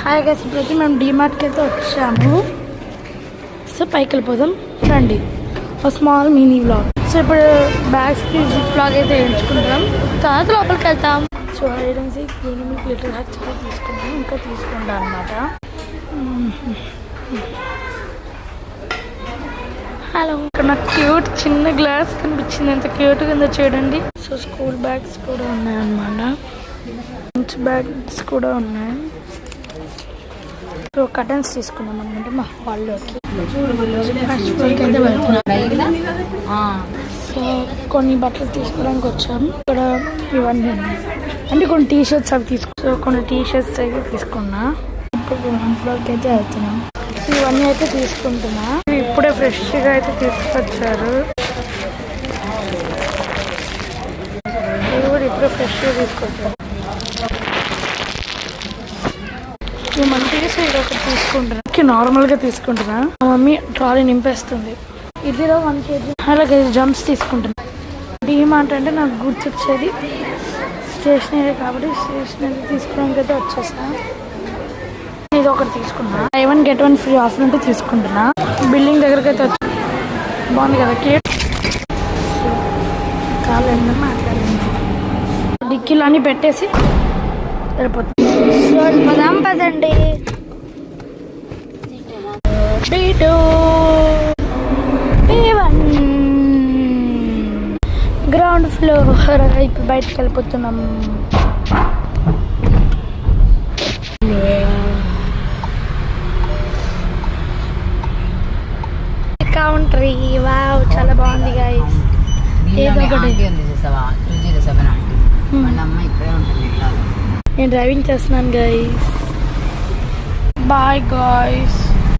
Hi guys, ఇప్పుడైతే మేము డీమార్ట్కి అయితే వచ్చాము. సో పైకి వెళ్ళిపోదాం రండి. ఒక స్మాల్ మినీ వ్లాగ్. సో ఇప్పుడు బ్యాగ్స్కి జిప్ వ్లాగ్ అయితే ఎంచుకుంటాం, తర్వాత లోపలికి వెళ్తాం. సో ఐడెన్సీ క్లీనింగ్ లిటిల్ హ్యాక్స్ కూడా తీసుకుంటాం, ఇంకా తీసుకుంటాం అనమాట. హలో, ఇక్కడ నాకు క్యూట్ చిన్న గ్లాస్ కనిపించింది, ఎంత క్యూట్గా ఉందో చూడండి. సో స్కూల్ బ్యాగ్స్ కూడా ఉన్నాయన్నమాట, లంచ్ బ్యాగ్స్ కూడా ఉన్నాయి. సో కర్టన్స్ తీసుకున్నాం అనమాట మా హాల్లోకి. సో కొన్ని బట్టలు తీసుకోవడానికి వచ్చాము. ఇక్కడ ఇవన్నీ ఉన్నాయి, అంటే కొన్ని టీషర్ట్స్ అవి సో కొన్ని టీషర్ట్స్ అయితే తీసుకున్నా. ఇప్పుడు గ్రౌండ్ ఫ్లోర్కి అయితే వెళ్తున్నాం. సో ఇవన్నీ అయితే తీసుకుంటున్నా. ఇప్పుడే ఫ్రెష్గా అయితే తీసుకొచ్చారు, ఇవి కూడా ఇప్పుడే ఫ్రెష్గా తీసుకొచ్చారు. మంచిగా ఇది ఒకటి తీసుకుంటున్నా, నార్మల్గా తీసుకుంటున్నా. మా మమ్మీ ట్రాలీ నింపేస్తుంది. ఇదిలో 1 kg. అలాగే జంప్స్ తీసుకుంటున్నా. డీమార్ట్ అంటే నాకు గుర్తొచ్చేది స్టేషనరీ, కాబట్టి స్టేషనరీ తీసుకోవడానికి అయితే వచ్చేసా. ఇది ఒకటి తీసుకున్నా. buy 1 get 1 ఫ్రీ ఆఫర్ అంటే తీసుకుంటున్నా. బిల్డింగ్ దగ్గరికి అయితే వచ్చి బాగుంది కదా, కేట్ కాలు ఏంటో మాట్లాడింది. డిక్కీలు అన్నీ పెట్టేసి సరిపోతుంది. పదాం పదండి. Ground floor. ఇప్పుడు బయటకు వెళ్ళిపోతున్నాం. కౌంట్రీ వావ్, చాలా బాగుంది గైస్. నేను డ్రైవింగ్ చేస్తున్నాను గైస్. Bye guys.